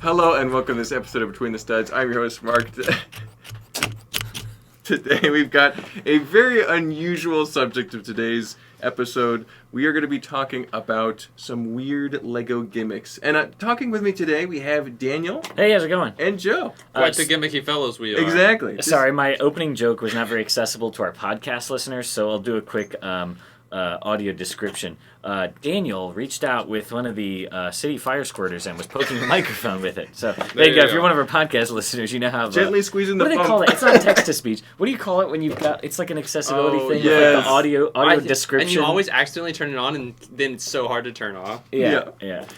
Hello and welcome to this episode of Between the Studs. I'm your host, Mark. Today we've got a very unusual subject of today's episode. We are going to be talking about some weird Lego gimmicks. And talking with me today, we have Daniel. Hey, how's it going? And Joe. Quite the gimmicky fellows we are. Exactly. Sorry, my opening joke was not very accessible to our podcast listeners, so I'll do a quick audio description. Daniel reached out with one of the city fire squirters and was poking the microphone with it. So there you go. If you're one of our podcast listeners, you know how gently squeezing the what do they call it? It's not text to speech. What do you call it when you've got? It's like an accessibility thing. Yes. With like the audio description. And you always accidentally turn it on, and then it's so hard to turn off. Yeah.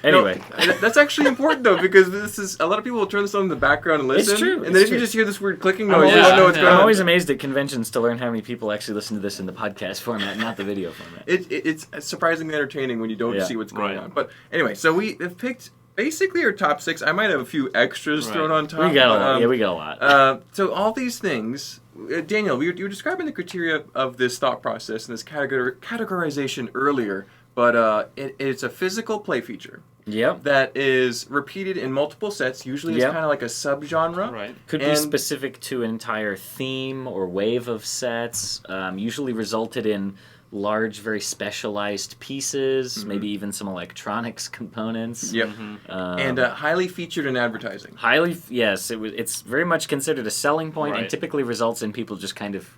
Anyway, no, that's actually important though, because this is a lot of people will turn this on in the background and listen. It's true. And then if you just hear this weird clicking noise, you don't know what's going on. I'm always amazed at conventions to learn how many people actually listen to this in the podcast format, not the video format. It's surprisingly entertaining when you don't see what's going on. But anyway, so we have picked basically our top 6. I might have a few extras thrown on top. We got a lot. We got a lot. So all these things, Daniel, you were describing the criteria of this thought process and this categorization earlier, but it's a physical play feature. Yep. That is repeated in multiple sets. Usually it's kind of like a subgenre. Right. Could be specific to an entire theme or wave of sets. Usually resulted in large, very specialized pieces, maybe even some electronics components. Yep. And highly featured in advertising. It's very much considered a selling point and typically results in people just kind of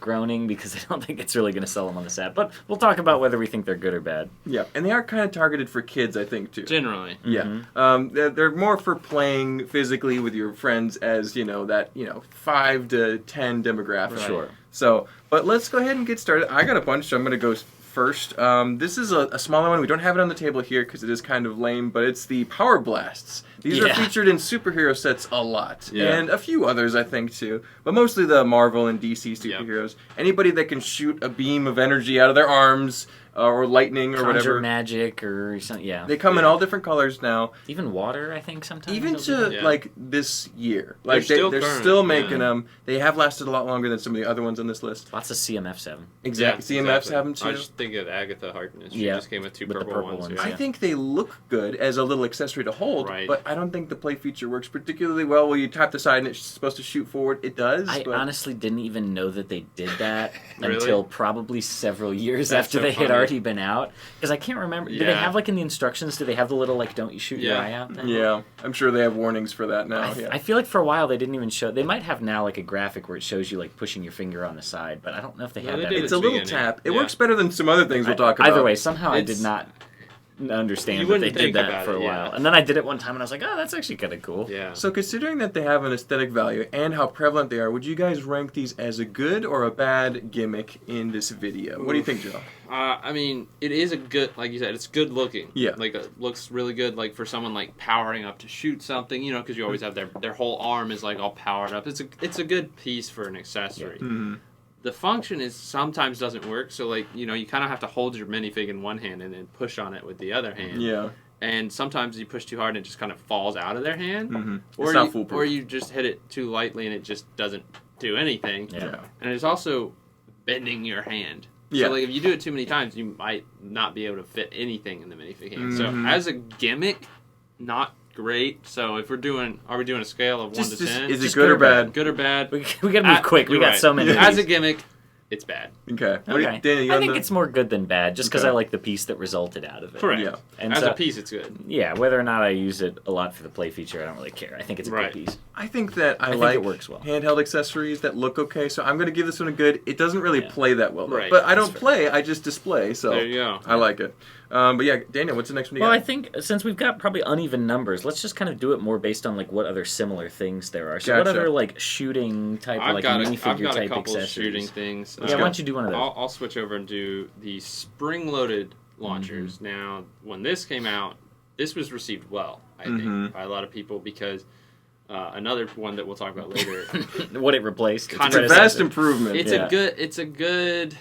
groaning because they don't think it's really going to sell them on the set. But we'll talk about whether we think they're good or bad. Yeah, and they are kind of targeted for kids, I think, too. Generally. Yeah. They're more for playing physically with your friends as, that 5 to 10 demographic. Right. Sure. So, but let's go ahead and get started. I got a bunch, so I'm going to go first. This is a smaller one. We don't have it on the table here because it is kind of lame, but it's the Power Blasts. These are featured in superhero sets a lot, and a few others, I think, too. But mostly the Marvel and DC superheroes. Anybody that can shoot a beam of energy out of their arms, or lightning, or whatever. Magic, or something, They come in all different colors now. Even water, I think, sometimes. Even to, like, this year. Like, they're still making them. They have lasted a lot longer than some of the other ones on this list. Lots of CMFs have them. Exactly. CMFs have them, too. I just think of Agatha Harkness. She just came with two purple ones. I think they look good as a little accessory to hold, but I don't think the play feature works particularly well. Where you tap the side and it's supposed to shoot forward. It does. I honestly didn't even know that they did that until probably several years after they had already been out. Because I can't remember. Do they have, like, in the instructions, do they have the little, like, don't you shoot your eye out thing? Yeah. I'm sure they have warnings for that now. I feel like for a while they didn't even show. They might have now, like, a graphic where it shows you, like, pushing your finger on the side, but I don't know if they have that. It's a little tap. It works better than some other things we'll talk about. Either way, somehow I did not understand that they did that for a while. And then I did it one time and I was like, oh, that's actually kind of cool. Yeah. So considering that they have an aesthetic value and how prevalent they are, would you guys rank these as a good or a bad gimmick in this video? What do you think, Joe? I mean, it is a good, like you said, it's good looking. Yeah. Like, it looks really good, like, for someone, like, powering up to shoot something, because you always have their whole arm is, like, all powered up. It's a good piece for an accessory. Yeah. Mm-hmm. The function is sometimes doesn't work, so, like, you kind of have to hold your minifig in one hand and then push on it with the other hand. Yeah. And sometimes you push too hard and it just kind of falls out of their hand. Mm-hmm. It's not foolproof. Or you just hit it too lightly and it just doesn't do anything. Yeah. And it's also bending your hand. Yeah. So, like, if you do it too many times, you might not be able to fit anything in the minifig hand. Mm-hmm. So, as a gimmick, not great. So, are we doing a scale of 1 to 10? Is it good or bad? Good or bad? We gotta move quick. We got so many. As a gimmick, it's bad. Okay. I think it's more good than bad, just because I like the piece that resulted out of it. Correct. Yeah. And as a piece, it's good. Yeah, whether or not I use it a lot for the play feature, I don't really care. I think it's a good piece. I think that I think like it works well. Handheld accessories that look okay, so I'm going to give this one a good. It doesn't really play that well, right. But I don't play, I just display, so there you go. I like it. But yeah, Daniel, what's the next one you got? Well, I think since we've got probably uneven numbers, let's just kind of do it more based on, like, what other similar things there are. So what other, like, shooting type, I've like, got minifigure a type couple accessories? shooting things. Yeah, why don't you do one of those? I'll switch over and do the spring-loaded launchers. Mm-hmm. Now, when this came out, this was received well, I think, by a lot of people because another one that we'll talk about later. What it replaced. It's a vast improvement. It's a good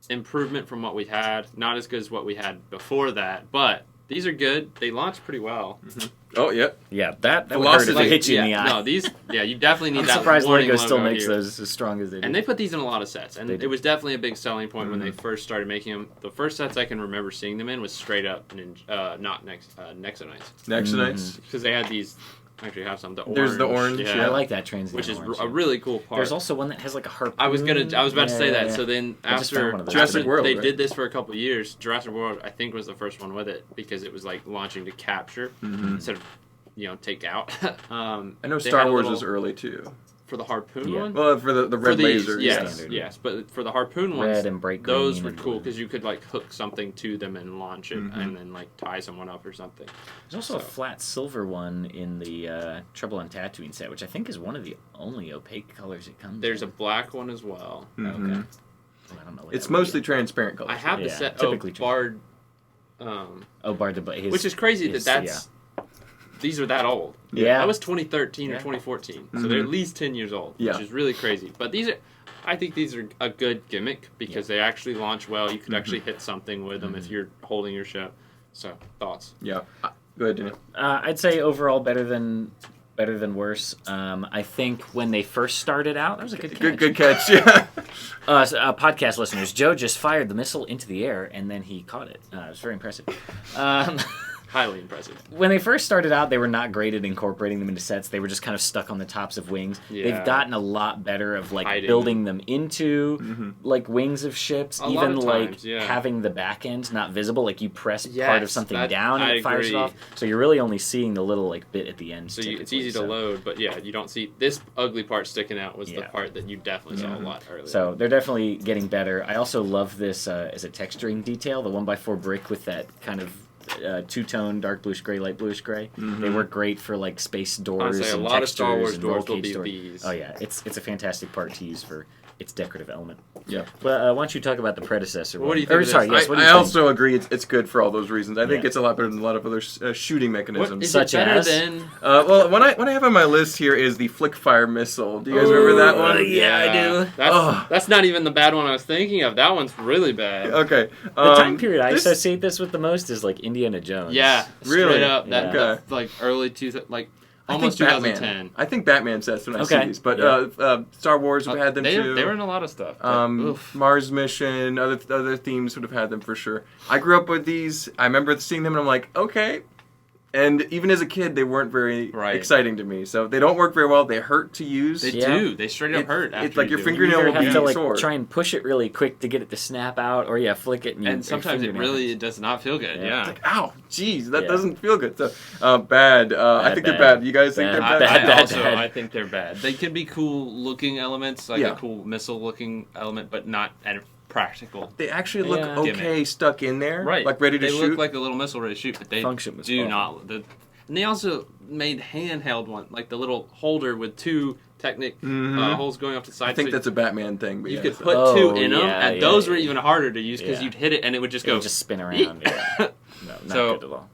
improvement from what we had. Not as good as what we had before that, but these are good. They launch pretty well. Mm-hmm. Oh, yeah. Yeah, that would hurt if it hit you in the eye. No, these, you definitely need that. I'm surprised Lego still logo makes here. those as strong as they do. And they put these in a lot of sets, and it was definitely a big selling point when they first started making them. The first sets I can remember seeing them in was straight up not Nexonites. Nexonites? Because they had these actually have some. There's the orange, I like that transient which is orange, a really cool part. There's also one that has like a harpoon. I was about to say that. So then after Jurassic World, they did this for a couple of years. Jurassic World, I think, was the first one with it because it was like launching to capture instead of take out. I know Star Wars was early too. For the harpoon one? Well, for the red laser. Yes. But for the harpoon ones, red and bright green, those were cool because you could like hook something to them and launch it and then like tie someone up or something. There's also a flat silver one in the Trouble on Tatooine set, which I think is one of the only opaque colors it comes There's in. a black one as well. Okay. I don't know what it's mostly transparent colors. I have the set typically Bard. Bard, which is crazy that's... These are that old. Yeah. That was 2013 or 2014. So they're at least 10 years old, which is really crazy. But I think these are a good gimmick because they actually launch well. You could actually hit something with them if you're holding your ship. So, thoughts? Yeah. Go ahead, Daniel. I'd say overall better than worse. I think when they first started out, that was a good catch. Good catch, yeah. Podcast listeners, Joe just fired the missile into the air and then he caught it. It was very impressive. Highly impressive. When they first started out, they were not great at incorporating them into sets. They were just kind of stuck on the tops of wings. Yeah. They've gotten a lot better of like hiding building them into like wings of ships. A lot even of like times, yeah. having the back end not visible. Like you press Yes, part of something down and I it fires it agree. off. So you're really only seeing the little like bit at the end. So it's easy to load, but yeah, you don't see this ugly part sticking out was the Yeah. part that you definitely saw a lot earlier. So they're definitely getting better. I also love this as a texturing detail, the 1x4 brick with that kind of two-tone dark bluish gray, light bluish gray. They work great for like space doors. Honestly, a and lot of Star Wars and doors roll will cage be doors. these. Oh yeah, it's a fantastic part to use for its decorative element. Yeah. Well, why don't you talk about the predecessor? What do you one? think of Sorry, this? yes. What do I you think? also agree it's good for all those reasons. I think Yeah. it's a lot better than a lot of other shooting mechanisms. What, is Such it better as? than... Well, what I have on my list here is the flick fire missile. Do you guys remember that one? Yeah, I do. That's not even the bad one I was thinking of. That one's really bad. Okay. The time period I associate this with the most is like Indiana Jones. Yeah, Really? straight up. That, Yeah. that, like early I almost think 2010. I think Batman sets when I see Okay. these, but Star Wars would have had them they too. were in a lot of stuff. but, oof. Mars Mission, other themes would have had them for sure. I grew up with these. I remember seeing them and I'm like, okay. And even as a kid, they weren't very exciting to me. So they don't work very well. They hurt to use. They do. They straight up hurt. It's After like your you do it. fingernail You will either be have to like sore. try and push it really quick to get it to snap out, or flick it And sometimes it does not feel good. Yeah. It's like, ow, jeez, that Yeah. doesn't feel good. So bad. I think they're bad. You guys think they're bad? I think they're bad. They can be cool looking elements, like a cool missile looking element, but not practical. They actually look Yeah. okay stuck in there, Right. like ready to they shoot. look like a little missile ready to shoot, but they Function was do awful. not. And they also made handheld one, like the little holder with two technic holes going off to the side. I think so that's a Batman thing. But you yeah, could so- put two in them, yeah, and yeah, those were yeah. even harder to use because Yeah. you'd hit it and it would just It go. would just spin around. Yeah. No, not So- good at all.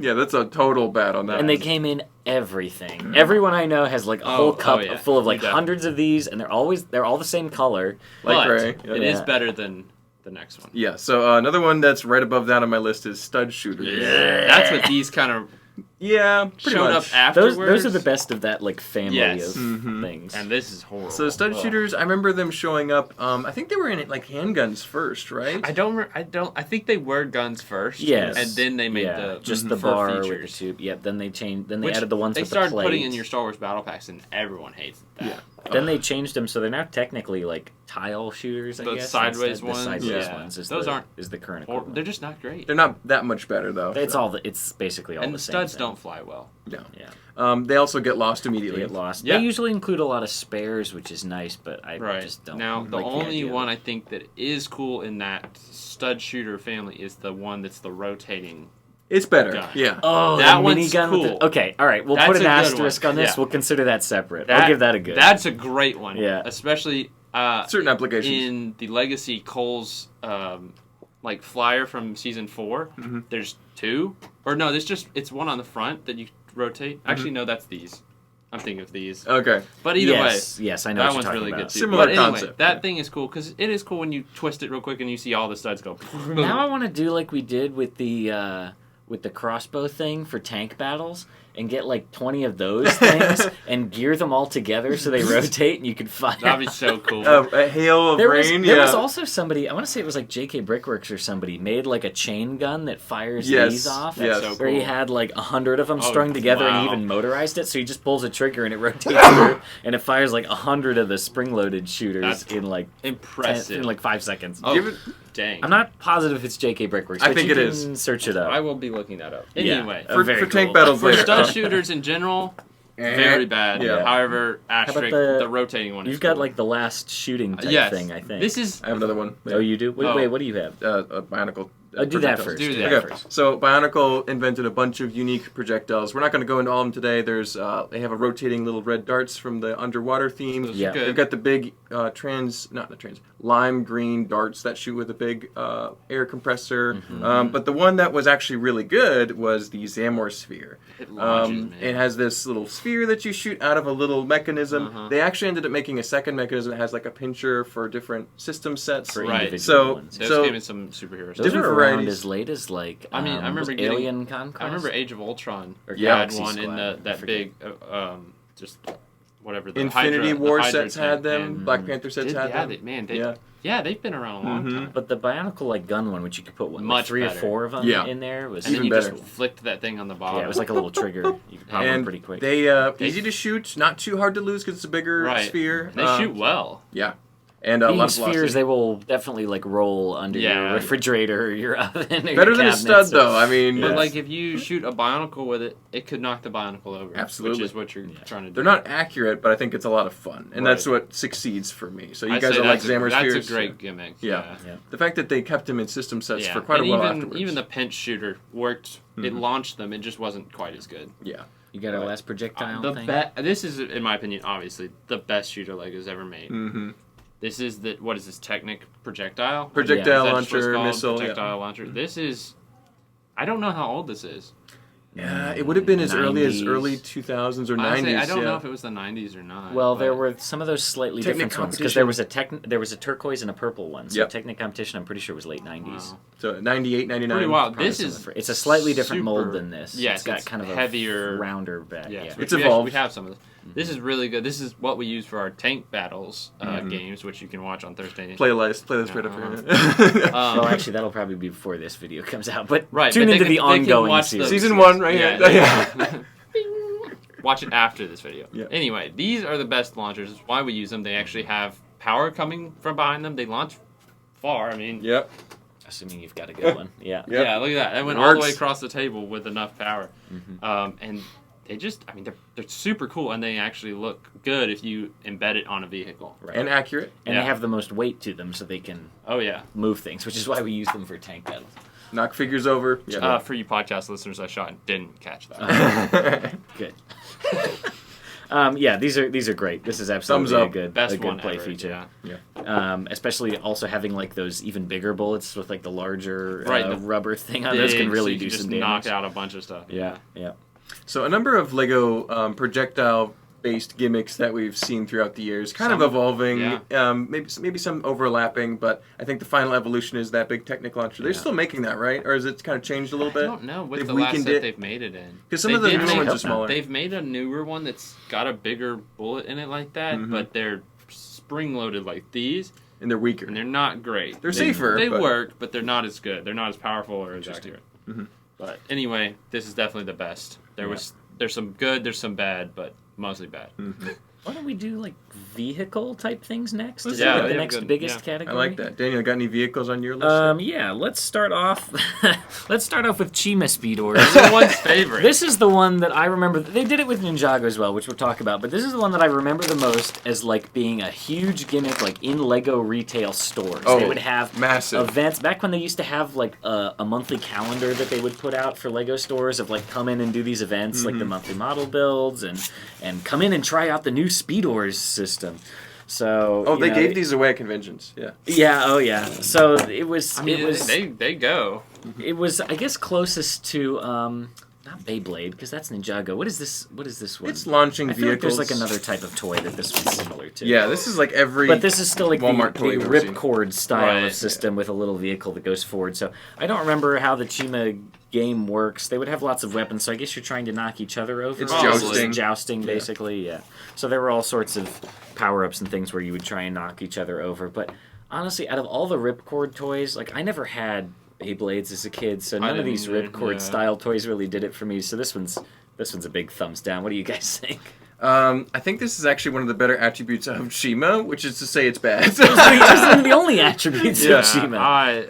Yeah, that's a total bad on that. And they came in everything. Everyone I know has like a whole cup yeah. full of like Yeah. hundreds of these, and they're all the same color. Like But gray. it Yeah. is better than the next one. Yeah, so another one that's right above that on my list is stud shooters. Yeah. That's what these kind of Yeah, pretty showed much. up afterwards. Those are the best of that like family Yes. of things. And this is horrible. So stud Ugh. shooters, I remember them showing up. I think they were in it like handguns first, right? I think they were guns first. Yes. And then they made the just the fur bar with the features. tube. Yep. Then they changed. Then they Which added the ones they with the started plate. putting in your Star Wars battle packs, and everyone hates that. Yeah. Then they changed them, so they're now technically like tile shooters. I The guess sideways instead. ones? The sideways Yeah. ones is Those the, aren't- is the current Or, equivalent. they're just not great. They're not that much better though. It's so. all. It's basically all And the the same. studs thing. don't fly well. Yeah. Yeah. They also get lost They immediately. get lost. Yeah. They usually include a lot of spares, which is nice, but I just don't. Now, the like only idea of one it. I think that is cool in that stud shooter family is the one that's the rotating. It's better. Gun. Yeah. Oh, That the one's minigun with cool. the... Okay, all right. We'll That's put an a good asterisk one. on this. Yeah. We'll consider that separate. I'll give that a good. That's a great one. Yeah. Especially Certain applications. in the Legacy Cole's like flyer from season 4. Mm-hmm. There's two, or no, it's one on the front that you rotate. Mm-hmm. Actually, no, that's these. I'm thinking of these. Okay. But either yes, yes, I know that what you're one's talking really about. good too. Similar but anyway, concept, that yeah. thing is cool because it is cool when you twist it real quick and you see all the studs go. Now I want to do like we did with the crossbow thing for tank battles, and get like 20 of those things and gear them all together so they rotate and you can fire. That'd be so cool. A hail of rain. There was also somebody, I want to say it was like JK Brickworks or somebody, made like a chain gun that fires these off. Yes. So where cool. he had like 100 of them strung together and he even motorized it. So he just pulls a trigger and it rotates through and it fires like 100 of the spring-loaded shooters in like impressive. in like 5 seconds. Oh, dang. I'm not positive if it's JK Brickworks. I but think you it can is. Search it up. I will be looking that up. Anyway, for very tank cool. battles for later. stunt shooters in general, very bad. Yeah. However, asterisk, the rotating one is You've got cool. like the last shooting type thing, I think. This is... I have another one. Oh, you do? Wait, what do you have? A Bionicle. Do that first. Do that Okay, first. so Bionicle invented a bunch of unique projectiles. We're not going to go into all of them today. There's they have a rotating little red darts from the underwater theme. Yeah. They've got the big lime green darts that shoot with a big air compressor. Mm-hmm. But the one that was actually really good was the Zamor sphere. It launches, man. It has this little sphere that you shoot out of a little mechanism. They actually ended up making a second mechanism that has like a pincher for different system sets. For Right. individual ones. Those came in some superhero Those stuff. are different around varieties. as late as like I mean, I remember Alien Conquest. I remember Age of Ultron Or had Galaxy one in Squad, I that forget. big, just whatever. The Infinity Hydra, War the Hydra sets had tank, them. and- Black Panther sets had them. They've been around a long time. But the Bionicle like gun one, which you could put Much 3 or better. 4 of them Yeah. in there, was And then Even you better. just flicked that thing on the bottom. yeah, it was like a little trigger. You could pop them And pretty quick. they easy to shoot, not too hard to lose because it's a bigger sphere. They shoot well. Yeah, and a Being lot of spheres, velocity. they will definitely like roll under your refrigerator or your oven. Or Better your than a cabinets stud, or- though. I mean, But like if you shoot a Bionicle with it, it could knock the Bionicle over. Absolutely. Which is what you're trying to do. they're not accurate, but I think it's a lot of fun, and that's what succeeds for me. So you guys are like Zamor spheres. That's a great gimmick. Yeah. Yeah. The fact that they kept them in system sets Yeah. for quite And a while even, afterwards. even the pinch shooter worked. It launched them. It just wasn't quite as good. Yeah. You got our last projectile thing? This is, in my opinion, obviously the best shooter Legos ever made. Mm-hmm. This is what is this, Technic projectile? Projectile Is that just what's launcher, called? missile. Projectile launcher. This is, I don't know how old this is. Yeah, it would have been as early as 90s. early 2000s or Honestly, 90s. I don't yeah. know if it was the 90s or not. Well, but- there were some of those slightly Technic different ones because there was a turquoise and a purple one. So Yep. Technic competition, I'm pretty sure was late 90s. Wow. So 98, 99. Pretty wild. Probably This something is for- it's a slightly different mold super- than this. Yes, it's got it's kind of a heavier- rounder back. Yeah, Yeah. It's we evolved. We have some of this. This is really good. This is what we use for our tank battles games, which you can watch on Thursday. Play this right up here. Well, actually, that'll probably be before this video comes out. But Right, tune but they into can- the they can ongoing watch series. the- Season 1 right Yeah, here. yeah. Watch it after this video. Yeah. Anyway, these are the best launchers. This is why we use them. They actually have power coming from behind them. They launch far. I mean, Yep. Assuming you've got a good one. Yeah. Yep. yeah, look at that. That went It all the way works. across the table with enough power. Mm-hmm. And they just, I mean, they're super cool, and they actually look good if you embed it on a vehicle. Right. And accurate. And Yeah. they have the most weight to them, so they can Oh, yeah. move things, which is why we use them for tank battles. Knock figures over. Yeah. For you podcast listeners, I shot and didn't catch that. Good. Yeah, these are great. This is absolutely Thumbs up. a Best good one play ever, feature. yeah. Especially also having like those even bigger bullets with like the larger Right, the rubber thing on those can Big, really so do you can some just knock damage. out a bunch of stuff. Yeah. So a number of Lego projectile-based gimmicks that we've seen throughout the years, kind of Some- evolving. yeah. Maybe some overlapping, but I think the final evolution is that big Technic launcher. They're still making that, right? Or has it kind of changed a little bit? I don't know what They've the last weakened set it. they've made it in. 'Cause some They of the did newer make- ones are smaller. They've made a newer one that's got a bigger bullet in it like that, Mm-hmm. but they're spring-loaded like these, And they're weaker. and they're not great. They're safer, They but- work, but they're not as good. They're not as powerful or as Interesting. accurate. But anyway, this is definitely the best. There's some good, there's some bad, but mostly bad. Why don't we do like vehicle type things next? Is Yeah, that they the have next good- biggest yeah. category? I like that. Daniel, got any vehicles on your list? Yeah, let's start off. Let's start off with Chima speedorz. Everyone's favorite. This is the one that I remember. They did it with Ninjago as well, which we'll talk about. But this is the one that I remember the most as like being a huge gimmick, like in Lego retail stores. Oh, they would have massive. events back when they used to have like a monthly calendar that they would put out for Lego stores of like come in and do these events, like the monthly model builds and come in and try out the new speedorz system. So they gave these away at conventions. Yeah. Yeah. Oh yeah. So it was. I mean, it was. they go. It was, I guess, closest to not Beyblade because that's Ninjago. What is this? What is this one? It's launching I feel like vehicles. there's like another type of toy that this one's similar to. Yeah, this is like every. But this is still like Walmart the toy we've seen. ripcord style Right. of system with a little vehicle that goes forward. So I don't remember how the Chima game works. They would have lots of weapons, so I guess you're trying to knock each other over. It's jousting. Jousting, basically, yeah. So there were all sorts of power-ups and things where you would try and knock each other over. But honestly, out of all the ripcord toys, like, I never had Beyblades as a kid, so none of these ripcord-style toys really did it for me. So this one's a big thumbs down. What do you guys think? I think this is actually one of the better attributes of Chima, which is to say it's bad. Those are the only attributes of Chima.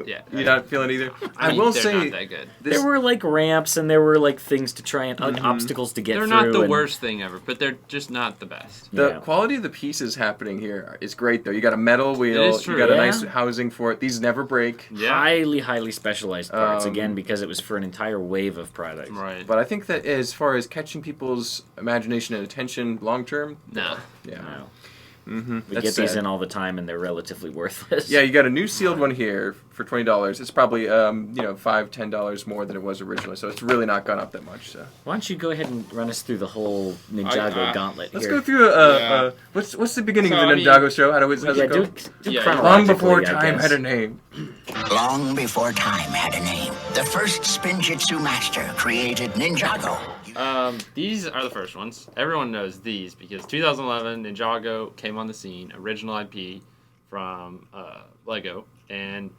Yeah, you're not feeling either. I will say not that good. There were like ramps and there were like things to try and obstacles to get through. They're not the worst thing ever, but they're just not the best. The quality of the pieces happening here is great, though. You got a metal wheel. You got a nice housing for it. These never break. Yeah. Highly specialized parts again because it was for an entire wave of products. Right. But I think that as far as catching people's imagination and attention long term, no. We get these in all the time, and they're relatively worthless. Yeah, you got a new sealed one here for $20. It's probably $5-10 more than it was originally, so it's really not gone up that much. So why don't you go ahead and run us through the whole Ninjago gauntlet? Let's go through what's the beginning of the Ninjago show? How's it go? Long before time had a name. Long before time had a name, the first spinjitzu master created Ninjago. These are the first ones. Everyone knows these because 2011 Ninjago came on the scene, original IP from Lego, and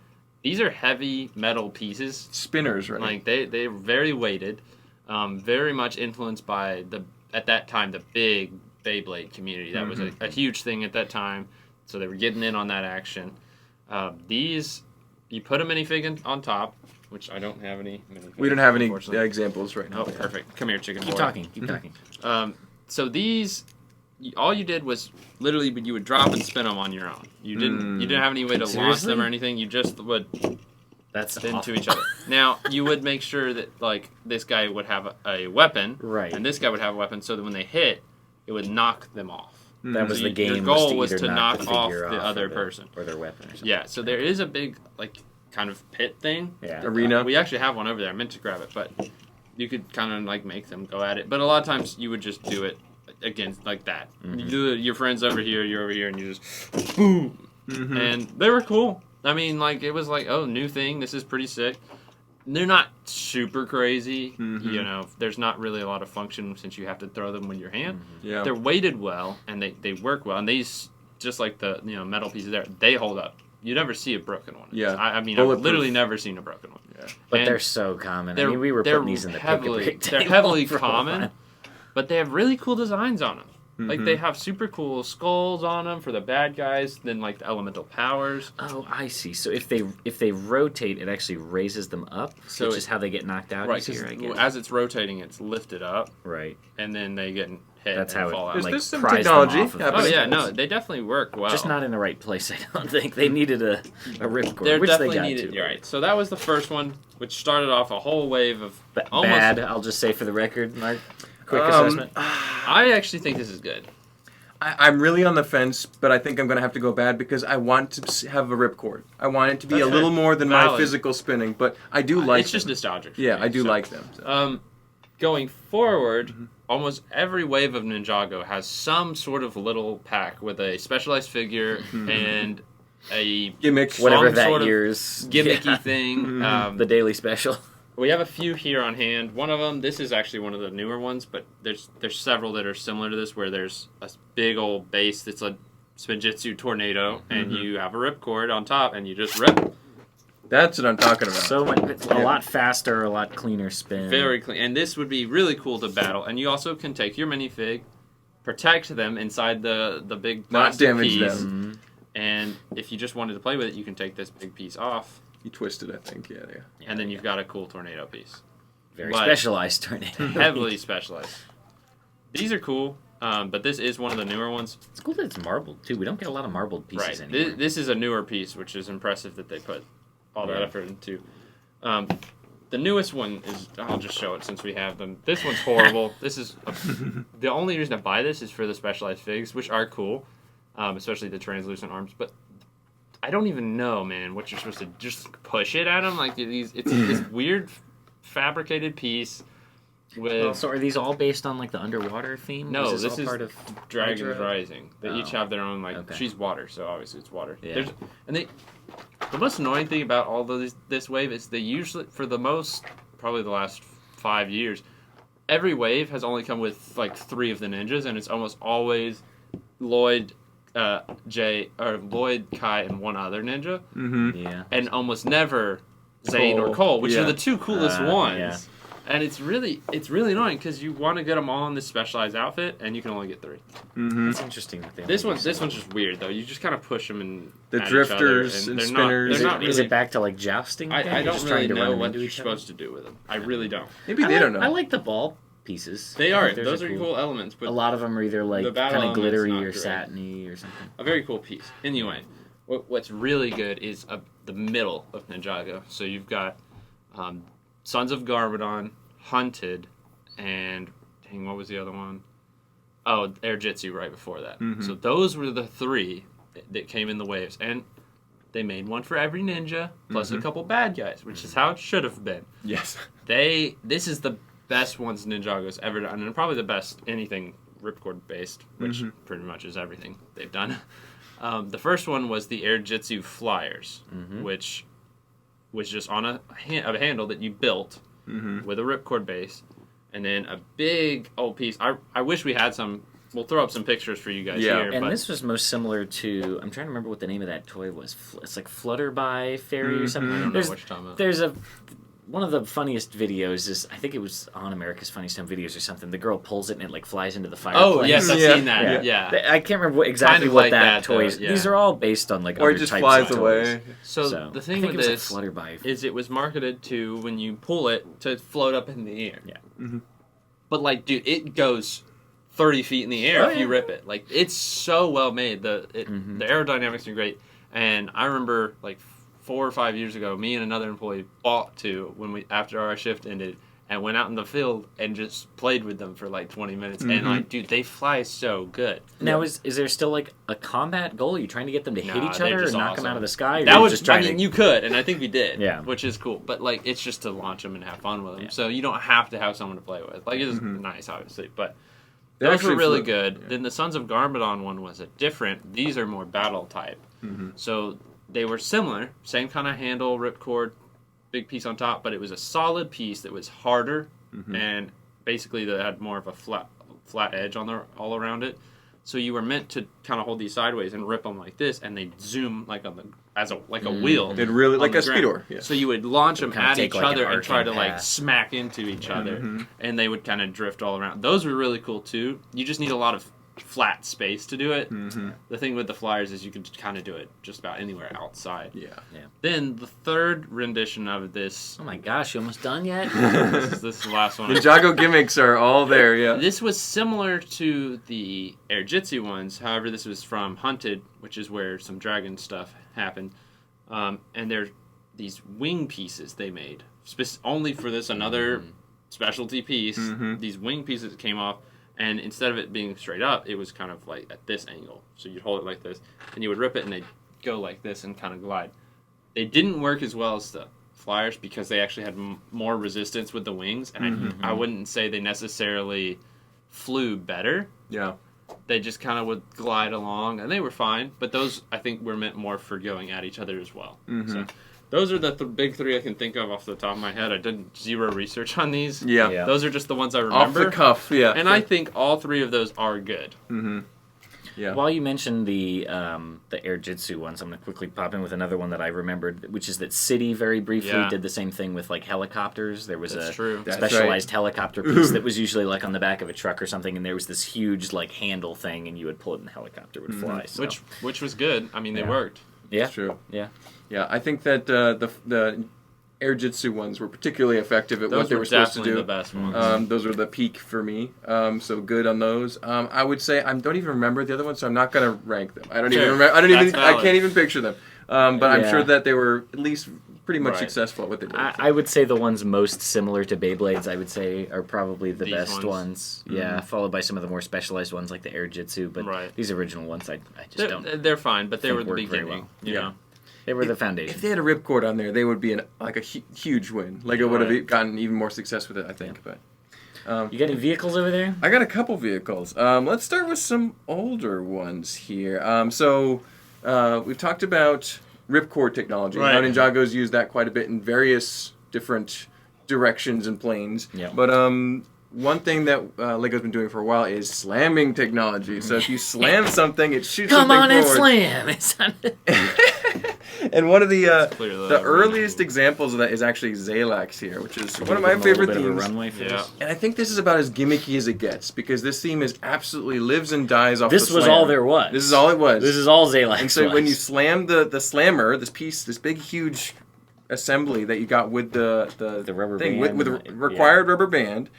these are heavy metal pieces. Spinners, right? Like they're very weighted, very much influenced by at that time the big Beyblade community. That was a huge thing at that time, so they were getting in on that action. These, you put a minifig on top. Which I don't have any. We don't have any examples right now. Oh, perfect. Come here, chicken boy. Keep talking. So these, all you did was literally you would drop and spin them on your own. You didn't have any way to launch them or anything. You just would spin to each other. Now you would make sure that like this guy would have a weapon, right, and this guy would have a weapon, so that when they hit, it would knock them off. That was the game. Your goal was to knock off the other person or their weapon. Or something. Yeah. So there is a big kind of pit thing. Yeah. Arena. We actually have one over there. I meant to grab it, but you could kind of make them go at it. But a lot of times you would just do it against like that. You do it, your friend's over here, you're over here, and you just boom. And they were cool. I mean, it was new thing. This is pretty sick. They're not super crazy. You know, there's not really a lot of function since you have to throw them with your hand. Yeah. They're weighted well and they work well. And these, just like the metal pieces there, they hold up. You never see a broken one. Yeah. I've literally never seen a broken one. Yeah. But they're so common. I mean, we were putting these in the pick-a-pick They're heavily common, but they have really cool designs on them. Like, they have super cool skulls on them for the bad guys, then, the elemental powers. Oh, I see. So if they rotate, it actually raises them up, so which is how they get knocked out easier, I guess. As it's rotating, it's lifted up. Right. And then they get hit That's and how fall it, out. There's some pries technology. them off of Oh, yeah, no, they definitely work well. Just not in the right place, I don't think. They needed a ripcord, They're which definitely they got needed. to. You're right. So that was the first one, which started off a whole wave of bad, I'll just say for the record, Mark. Quick assessment. I actually think this is good. I'm really on the fence, but I think I'm going to have to go bad because I want to have a ripcord. I want it to be a little more than my physical spinning, but I do like It's just nostalgic. Yeah, I do like them. So. Going forward, almost every wave of Ninjago has some sort of little pack with a specialized figure and a gimmick, whatever that sort of year's gimmicky thing. The daily special. We have a few here on hand. One of them, this is actually one of the newer ones, but there's several that are similar to this, where there's a big old base that's a spinjitzu tornado, and you have a ripcord on top, and you just rip. That's what I'm talking about. So much, a lot faster, a lot cleaner spin. Very clean. And this would be really cool to battle. And you also can take your minifig, protect them inside the big plastic piece. Not damage them. And if you just wanted to play with it, you can take this big piece off. You twist it, I think. Yeah. And then you've got a cool tornado piece. Very specialized tornado. Heavily specialized. These are cool, but this is one of the newer ones. It's cool that it's marbled, too. We don't get a lot of marbled pieces anymore. This is a newer piece, which is impressive that they put all that effort into. The newest one is, I'll just show it since we have them. This one's horrible. This is the only reason to buy this is for the specialized figs, which are cool, especially the translucent arms. But I don't even know, man, what you're supposed to just push it at them. It's this weird fabricated piece with. So are these all based on the underwater theme? No, this is part of Dragon's Rising. They each have their own She's water, so obviously it's water. Yeah. The most annoying thing about all this wave is they usually, for the most probably the last 5 years, every wave has only come with like 3 of the ninjas, and it's almost always Lloyd, Lloyd, Kai, and one other ninja. Mm-hmm. Yeah. And almost never Zane or Cole, which are the 2 coolest ones. Yeah. And it's really annoying because you want to get them all in this specialized outfit, and you can only get 3. Mm-hmm. It's interesting that they This one's just weird though. You just kind of push them and the drifters and spinners. Is it back to like jousting? I don't really know what you're supposed to do with them. I really don't. Maybe they don't know. I like the ball pieces. They are. Those are cool elements. But a lot of them are either like kind of glittery or satiny or something. A very cool piece. Anyway, what's really good is the middle of Ninjago. So you've got Sons of Garmadon, Hunted, and dang, what was the other one? Oh, Airjitzu right before that. Mm-hmm. So those were the 3 that came in the waves, and they made one for every ninja plus a couple bad guys, which is how it should have been. Yes. This is the best ones Ninjago's ever done, and probably the best anything ripcord based, which pretty much is everything they've done. The first one was the Airjitzu Flyers, which was just on a handle that you built with a ripcord base, and then a big old piece. I wish we had some. We'll throw up some pictures for you guys here. And this was most similar to, I'm trying to remember what the name of that toy was. It's like Flutterby Fairy or something. I don't know what you're talking about. There's one of the funniest videos is, I think it was on America's Funniest Home Videos or something. The girl pulls it and it like flies into the fireplace. Oh, yes, I've seen that. Yeah. I can't remember exactly what like that toy is. is. These are all based on like or other it just types flies of away. toys. So the thing with this is it was marketed to, when you pull it, to float up in the air. Yeah. Mm-hmm. But like, dude, it goes 30 feet in the air if you rip it. Like, it's so well made. The aerodynamics are great. And I remember like 4 or 5 years ago, me and another employee bought 2 after our shift ended, and went out in the field and just played with them for like 20 minutes. And like, dude, they fly so good. Now, is there still like a combat goal? Are you trying to get them to hit each other or knock them out of the sky? Or that was just trying you could, and I think we did. Yeah. Which is cool. But like, it's just to launch them and have fun with them. So you don't have to have someone to play with. Like, it's nice, obviously, but those were really good. Yeah. Then the Sons of Garmadon one was these are more battle type. So they were similar, same kind of handle, ripcord, big piece on top, but it was a solid piece that was harder and basically that had more of a flat edge on all around it. So you were meant to kind of hold these sideways and rip them like this, and they'd zoom like on a wheel. It really like a speedorz. Yeah. So you would launch them at each other and try to path. like smack into each other, and they would kind of drift all around. Those were really cool too. You just need a lot of flat space to do it. The thing with the Flyers is you can kind of do it just about anywhere outside. Yeah. Then the third rendition of this. Oh my gosh, you almost done yet? This is the last one. Ninjago gimmicks are all there. Yeah. This was similar to the Airjitzu ones. However, this was from Hunted, which is where some dragon stuff happened. And they're these wing pieces they made only for this another specialty piece. These wing pieces came off. And instead of it being straight up, it was kind of like at this angle. So you'd hold it like this, and you would rip it, and they'd go like this and kind of glide. They didn't work as well as the Flyers because they actually had more resistance with the wings, and I wouldn't say they necessarily flew better. Yeah. They just kind of would glide along, and they were fine. But those, I think, were meant more for going at each other as well. So those are the big 3 I can think of off the top of my head. I did zero research on these. Yeah. Those are just the ones I remember. Off the cuff, yeah. And I think all 3 of those are good. Yeah. While you mentioned the Airjitzu ones, I'm going to quickly pop in with another one that I remembered, which is that City very briefly did the same thing with like helicopters. There was specialized helicopter piece that was usually like on the back of a truck or something, and there was this huge like handle thing, and you would pull it and the helicopter would fly. So. Which was good. I mean, they worked. Yeah. That's true. Yeah. Yeah, I think that the Airjitzu ones were particularly effective at what they were supposed to do. The best ones. Those were the peak for me. So good on those. I would say I don't even remember the other ones, so I'm not going to rank them. I don't even remember. I can't even picture them. But I'm sure that they were at least pretty much successful at what they did. I would say the ones most similar to Beyblades, I would say, are probably the best ones. Yeah, followed by some of the more specialized ones like the Airjitzu. But these original ones, I just don't. They're fine, but they were the beginning. You know. They were the foundation. If they had a ripcord on there, they would be a huge win. Like it would have gotten even more success with it, I think. But you got any vehicles over there? I got a couple vehicles. Let's start with some older ones here. We've talked about ripcord technology. How Ninjago's used that quite a bit in various different directions and planes. Yeah. But one thing that Lego's been doing for a while is slamming technology. So if you slam something, it shoots Come something on forward. and slam! And one of the clearly earliest examples of that is actually Zalax here, which is one of my favorite Bit of a themes. runway for this. And I think this is about as gimmicky as it gets, because this theme is absolutely lives and dies off This the was slam. all there was. This is all it was. This is all Zalax. And so was. when you slam the slammer, this piece, this big huge assembly that you got with the rubber thing, band, with the required rubber band,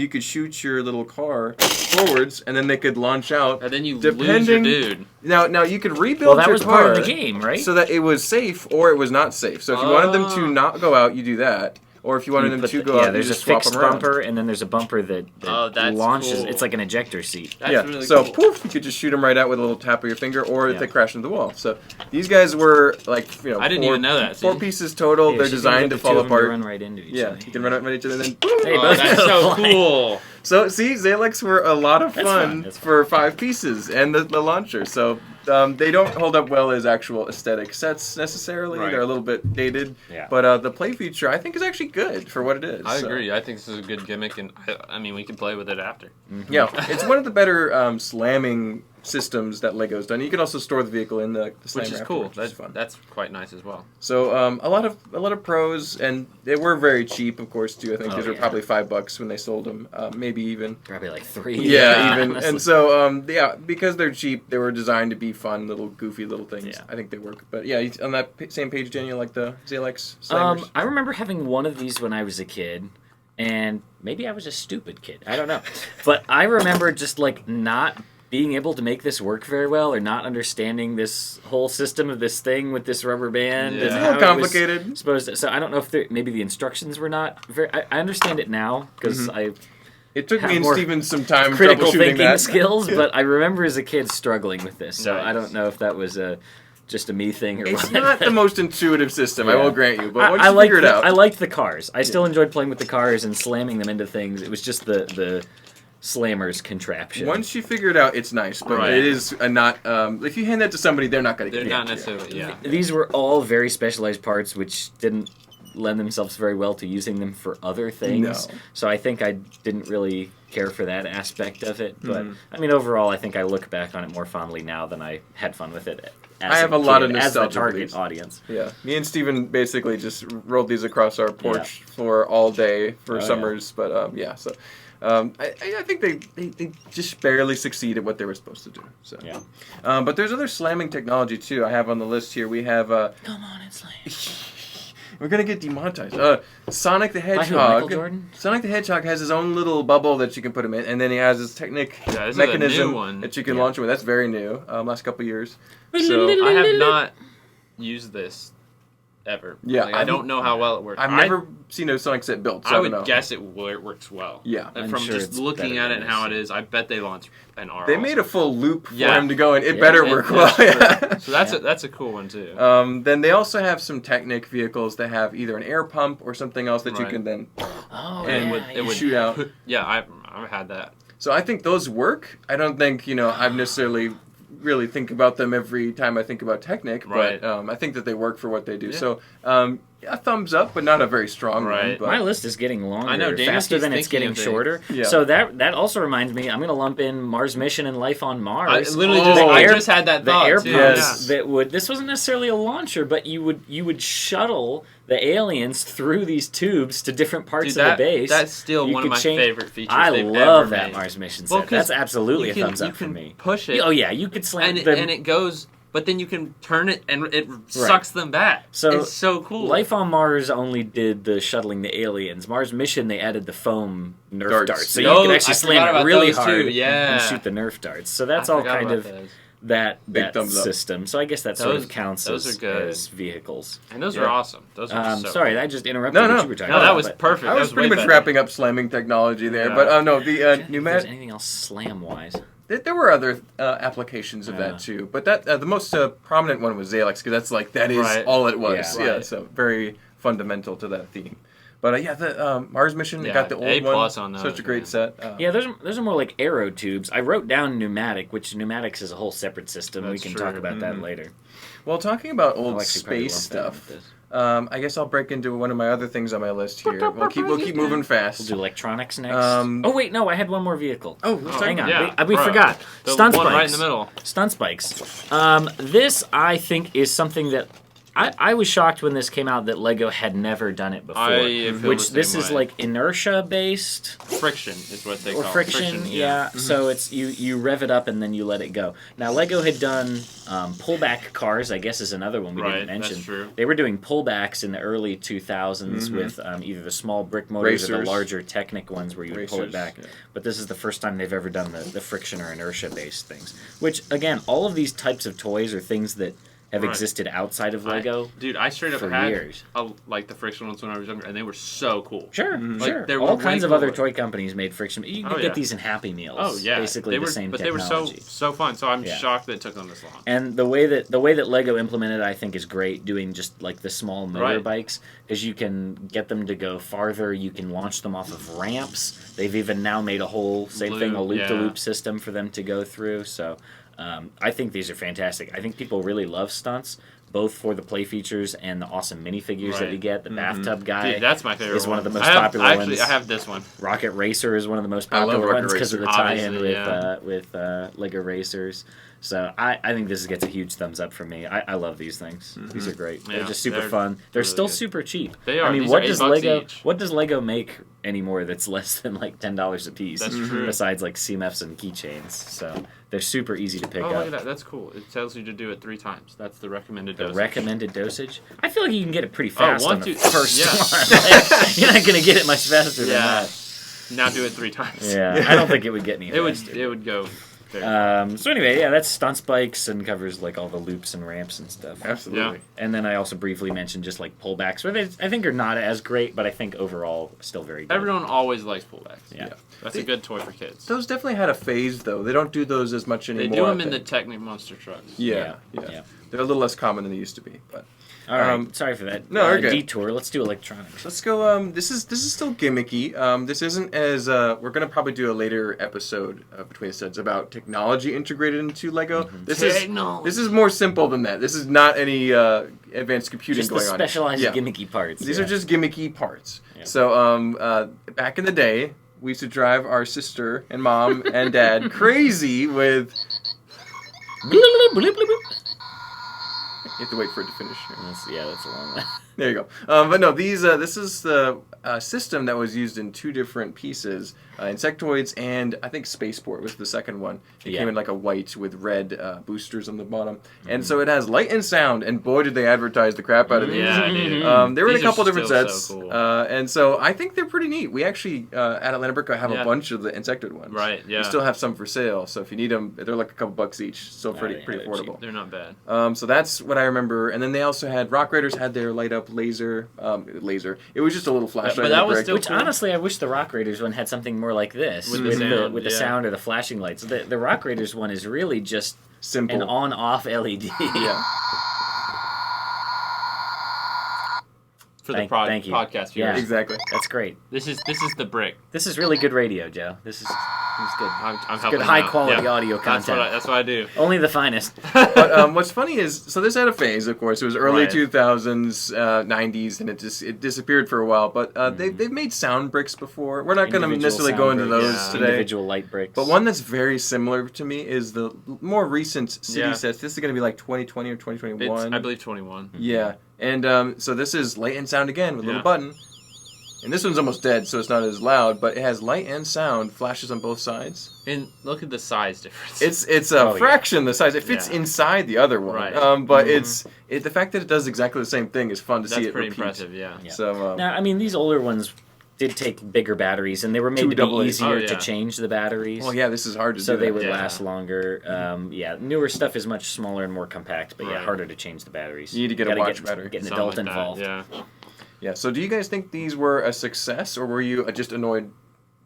you could shoot your little car forwards, and then they could launch out. And then you depending, lose your dude. Now you could rebuild that your was car part of the game, right? so that it was safe or it was not safe. So if you wanted them to not go out, you do that. Or if you wanted them to go out, there's you just a swap fixed them around. bumper, and then there's a bumper that that's launches. cool. It's like an ejector seat. That's really so cool. poof, you could just shoot them right out with a little tap of your finger, or they crash into the wall. So these guys were like, I didn't even know that. Four pieces total. Yeah, They're she's designed to fall apart. Run right into each Yeah, other. you can run out right each other, and then Hey, Oh, both that's go so flying. cool. So see, Zalax were a lot of That's fun fun. That's for 5 pieces, and the launcher. So they don't hold up well as actual aesthetic sets necessarily. Right. They're a little bit dated. Yeah. But the play feature, I think, is actually good for what it is. I So, agree. I think this is a good gimmick, and I mean, we can play with it after. Yeah, it's one of the better slamming systems that Lego's done. You can also store the vehicle in the slammer, Which is cool. afterwards, which is fun. That's quite nice as well. So a lot of pros, and they were very cheap, of course, too. I think these were probably $5 when they sold them, maybe even. Probably like 3. Yeah, even. honestly. And so because they're cheap, they were designed to be fun, little goofy little things. Yeah. I think they work. But yeah, on that same page, Daniel, like the Zalax slammers. I remember having one of these when I was a kid, and maybe I was a stupid kid. I don't know, but I remember just like not being able to make this work very well, or not understanding this whole system of this thing with this rubber band. Yeah. And It's a little how it was complicated. supposed to, so I don't know if maybe the instructions were not very. I understand it now because I It took have me and more Steven some time critical troubleshooting thinking that. skills, but I remember as a kid struggling with this. So I Nice. don't know if that was just a me thing or It's what. not the most intuitive system, I Yeah. will grant you. But once I you liked figure it out, I liked the cars. I still enjoyed playing with the cars and slamming them into things. It was just the slammer's contraption. once you figure it out, it's nice. But Right. it is not. If you hand that to somebody, they're not going to They're get it. not necessarily, yeah. These were all very specialized parts, which didn't lend themselves very well to using them for other things. No. So I think I didn't really care for that aspect of it. But Mm-hmm. I mean, overall, I think I look back on it more fondly now than I had fun with it. As I have a lot of kid, as the nostalgia for target these. audience. Yeah, me and Steven basically just rolled these across our porch for all day for yeah. summers. But yeah, so I think they just barely succeed at what they were supposed to do. So Yeah. but there's other slamming technology too. I have on the list here. We have Come on, it's like we're gonna get demonetized. Sonic the Michael Hedgehog. Jordan? Sonic the Hedgehog has his own little bubble that you can put him in, and then he has his technic Yeah, this is a mechanism new one. that you can launch him with. That's very new. Last couple years. So I have not used this ever. Yeah, Like, I don't know how well it works. I've never seen a Sonic set built. So I I would don't know. guess it works well. Yeah. And I'm from sure just it's looking better at it than and how it this. is, I bet they launch and are. They made a full loop for Yeah. him to go in. It Yeah. better And- work yeah, well. sure. Yeah. So that's a cool one too. Then they also have some Technic vehicles that have either an air pump or something else that you Right. can then Oh, and yeah, it would shoot out. Yeah, I've had that. So I think those work. I don't think I've necessarily really think about them every time I think about Technic, Right. but I think that they work for what they do. Yeah. So a thumbs up, but not a very strong one. Right. But My list is getting longer, I know, Daniel faster keeps than it's thinking getting of shorter. Yeah. So that also reminds me, I'm going to lump in Mars Mission and Life on I Mars. literally Oh. I air- just had that the thought air too. pumps Yes. that would. This wasn't necessarily a launcher, but you would shuttle the aliens through these tubes to different parts Dude, of the base. that's still You one of could my change- favorite features I they've love ever that made. Mars Mission Well, set. 'cause That's absolutely you a can- thumbs you up for can me. push it. Oh yeah, you could slam and the it goes, but then you can turn it and it sucks them back. So, it's so cool. Life on Mars only did the shuttling the aliens. Mars Mission, they added the foam Nerf darts. So you Oh, could actually I slam forgot it about really those too, hard yeah. and shoot the Nerf darts. So that's I all forgot kind about of those. that thumbs up. system. So I guess that sort Those- of counts those as, are good. as vehicles. And those Yeah. are awesome. Those are so Sorry, cool. I just interrupted No, what no. you were talking No, about. that was but perfect. I That was way pretty much better. wrapping up slamming technology there, Yeah. but no, the if there's pneumatic. anything else slam-wise. There were other applications of Yeah. that too, but that the most prominent one was Zalax because that is Right. all it was. Yeah. Yeah, Right. so very fundamental to that theme. But yeah, the Mars Mission Yeah, got the old A one. plus on those, Such a great man. set. Yeah, those are more like aero tubes. I wrote down pneumatic, which pneumatics is a whole separate system. That's we can true. talk about that later. Well, talking about old I'll actually probably space lump that in stuff, with this. I guess I'll break into one of my other things on my list here. We'll keep moving fast. We'll do electronics next. Oh wait, no, I had one more vehicle. Hang on, yeah, we forgot. The Stunt one spikes. right in the middle. Stunt spikes. This I think is something that I was shocked when this came out that Lego had never done it before. Which this is like inertia based. Friction is what they call it. Or friction, yeah. So it's you rev it up and then you let it go. Now Lego had done pullback cars, I guess is another one we didn't mention. That's true. They were doing pullbacks in the early 2000s with either the small brick motors or the larger Technic ones where you would pull it back. Yeah. But this is the first time they've ever done the friction or inertia based things. Which again, all of these types of toys are things that have existed outside of Lego. I straight up for had years. Like the friction ones when I was younger, and they were so cool. Sure, Like, they were all kinds of other cooler. toy companies made friction. You can get these in Happy Meals. Oh yeah, basically the same but technology. they were so fun. So I'm shocked that it took them this long. And the way that Lego implemented it, I think, is great. Doing just like the small motorbikes, because you can get them to go farther. You can launch them off of ramps. They've even now made a whole a loop-to-loop system for them to go through. So I think these are fantastic. I think people really love stunts, both for the play features and the awesome minifigures that we get. The bathtub guy, dude, that's my favorite. Is one of the most popular ones. I have this one. Rocket Racer is one of the most popular ones because of the tie-in with Lego Racers. So I think this gets a huge thumbs up from me. I love these things. These are great. They're just super fun. They're really still super cheap. They are. I mean, these what are does $8 each. what does Lego make anymore that's less than like $10 a piece? That's true. Besides like CMFs and keychains. So they're super easy to pick up. Look at that. That's cool. It tells you to do it 3 times. That's the recommended dosage. Recommended dosage? I feel like you can get it pretty fast on the 1, 2, first one. You're not going to get it much faster than that. Now do it 3 times. Yeah, I don't think it would get any faster. It would go. So anyway, that's Stunt Spikes and covers like all the loops and ramps and stuff. Absolutely. Yeah. And then I also briefly mentioned just like pullbacks, where I think are not as great, but I think overall still very good. Everyone always likes pullbacks. Yeah. That's a good toy for kids. Those definitely had a phase, though. They don't do those as much anymore. They do them in the Technic monster trucks. Yeah. They're a little less common than they used to be, but. All right, sorry for that detour. Let's do electronics. Let's go. This is still gimmicky. This isn't as we're gonna probably do a later episode between the sets about technology integrated into Lego. This is more simple than that. This is not any advanced computing going on. Just the specialized gimmicky parts. These are just gimmicky parts. Yeah. So back in the day, we used to drive our sister and mom and dad crazy with. You have to wait for it to finish. That's a long one. There you go. But no, this is the system that was used in 2 different pieces. Insectoids and I think Spaceport was the second one. It came in like a white with red boosters on the bottom. And so it has light and sound, and boy did they advertise the crap out of these. Yeah, dude. They were in a couple different sets. So cool. And so I think they're pretty neat. We actually, at Atlanta Brick, have a bunch of the Insectoid ones. Right, yeah. We still have some for sale, so if you need them, they're like a couple bucks each. Still pretty affordable. They're not bad. So that's what I remember. And then they also had, Rock Raiders had their light up laser. It was just a little flashlight. But that was still Which honestly, I wish the Rock Raiders one had something more like this. With the sound or the flashing lights. The Rock Raiders one is really just simple, an on-off LED. Yeah. For the podcast viewers. Yeah, exactly. That's great. This is the brick. This is really good radio, Joe. This is good. I'm good high quality audio content. That's what I do. Only the finest. But what's funny is, so this had a phase, of course. It was early 2000s, 90s, and it disappeared for a while. But they've made sound bricks before. We're not going to necessarily go into those today. Individual light bricks. But one that's very similar to me is the more recent city sets. This is going to be like 2020 or 2021. I believe 21. Yeah. And so this is light and sound again with a little button. And this one's almost dead, so it's not as loud, but it has light and sound, flashes on both sides. And look at the size difference. It's a fraction the size. It fits inside the other one. Right. But the fact that it does exactly the same thing is fun to see it repeat. That's pretty impressive, yeah. So, now, I mean, these older ones did take bigger batteries, and they were made to be easier to change the batteries. Well, yeah, this is hard to do. So they would last longer. Newer stuff is much smaller and more compact, but harder to change the batteries. You need to get a watch battery. Get an adult involved. Yeah. So do you guys think these were a success, or were you just annoyed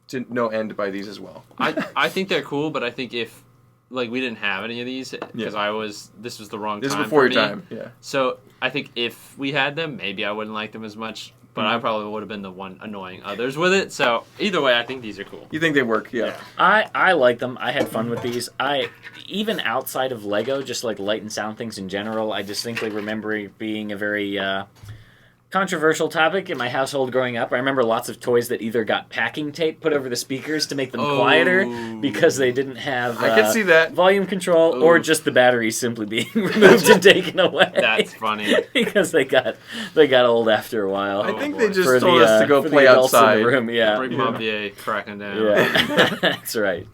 to no end by these as well? I think they're cool, but I think if we didn't have any of these because this was the wrong time. This is before your time. Yeah. So I think if we had them, maybe I wouldn't like them as much. But I probably would have been the one annoying others with it. So either way, I think these are cool. You think they work? Yeah. I like them. I had fun with these. Even outside of Lego, just like light and sound things in general, I distinctly remember it being a very Controversial topic in my household growing up. I remember lots of toys that either got packing tape put over the speakers to make them quieter because they didn't have I can see that. volume control, or just the batteries simply being removed and taken away. That's funny. Because they got old after a while. I think they just told us to go play outside. In the room. Yeah. Bring Mobbier cracking down. Yeah. That's right.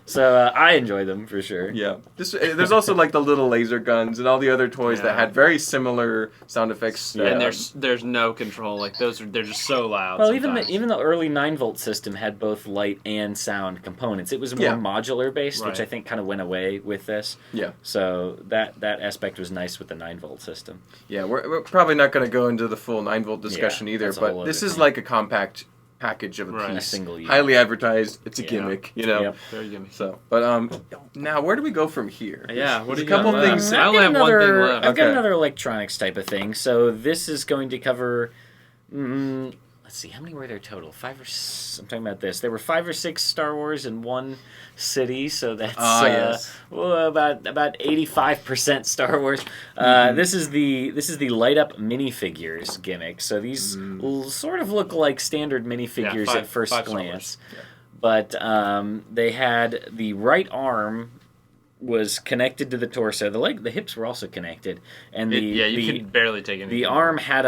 So I enjoy them for sure. Yeah. There's also like the little laser guns and all the other toys that had very similar sound effects. Yeah. And there's no control. Like they're just so loud. Well, sometimes. even the early 9-volt system had both light and sound components. It was more modular based, which I think kind of went away with this. Yeah. So that aspect was nice with the 9-volt system. Yeah, we're probably not going to go into the full 9-volt discussion either, but this is like a compact package of a piece, a single use. highly advertised. It's a gimmick, you know. Yep. Very gimmick. So, but now where do we go from here? Yeah, what do you couple got things. left? I only have one thing left. I've got another electronics type of thing. So this is going to cover. Let's see, how many were there total? 5 or 6. I'm talking about this. There were 5 or 6 Star Wars in one city, so that's about 85% Star Wars. This is the light up minifigures gimmick. So these sort of look like standard minifigures at first glance, but they had the right arm was connected to the torso. The hips were also connected, and you could barely take it. The arm had